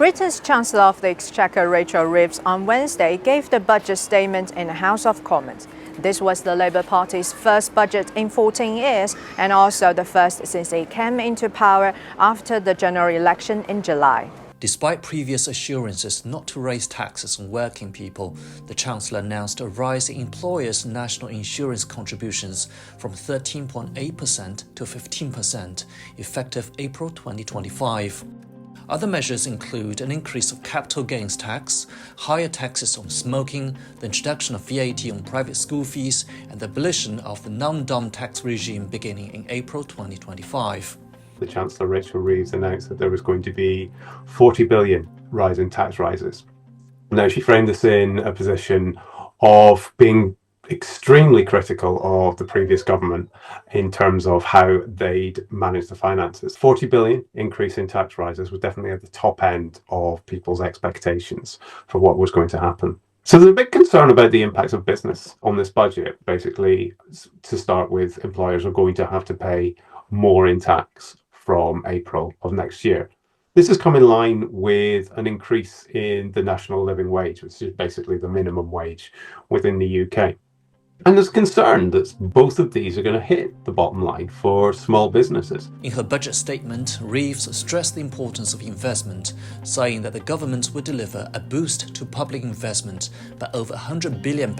Britain's Chancellor of the Exchequer, Rachel Reeves, on Wednesday gave the budget statement in the House of Commons. This was the Labour Party's first budget in 14 years and also the first since it came into power after the general election in July. Despite previous assurances not to raise taxes on working people, the Chancellor announced a rise in employers' national insurance contributions from 13.8% to 15%, effective April 2025. Other measures include an increase of capital gains tax, higher taxes on smoking, the introduction of VAT on private school fees, and the abolition of the non-dom tax regime beginning in April 2025. The Chancellor, Rachel Reeves, announced that there was going to be 40 billion rise in tax rises. Now, she framed this in a position of being extremely critical of the previous government in terms of how they'd managed the finances. 40 billion increase in tax rises was definitely at the top end of people's expectations for what was going to happen. So there's a big concern about the impacts of business on this budget. Basically, to start with, employers are going to have to pay more in tax from April of next year. This has come in line with an increase in the national living wage, which is basically the minimum wage within the UK. And there's concern that both of these are going to hit the bottom line for small businesses. In her budget statement, Reeves stressed the importance of investment, saying that the government would deliver a boost to public investment by over £100 billion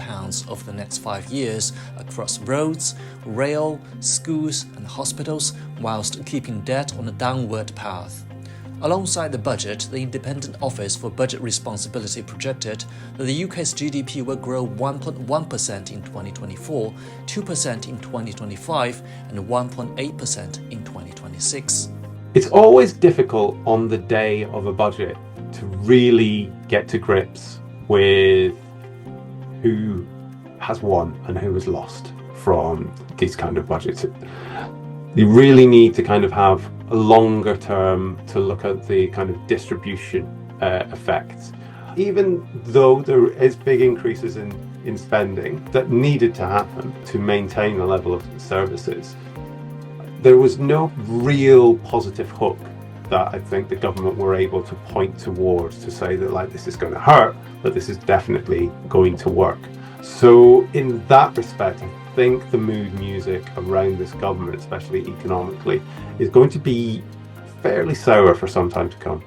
over the next 5 years across roads, rail, schools and hospitals, whilst keeping debt on a downward path. Alongside the budget, the Independent Office for Budget Responsibility projected that the UK's GDP will grow 1.1% in 2024, 2% in 2025 and 1.8% in 2026. It's always difficult on the day of a budget to really get to grips with who has won and who has lost from these kind of budgets. You really need to kind of have a longer term to look at the kind of distribution effects. Even though there is big increases in spending that needed to happen to maintain the level of services, there was no real positive hook that I think the government were able to point towards to say that like this is going to hurt, but this is definitely going to work. So in that respect, I think the mood music around this government, especially economically, is going to be fairly sour for some time to come.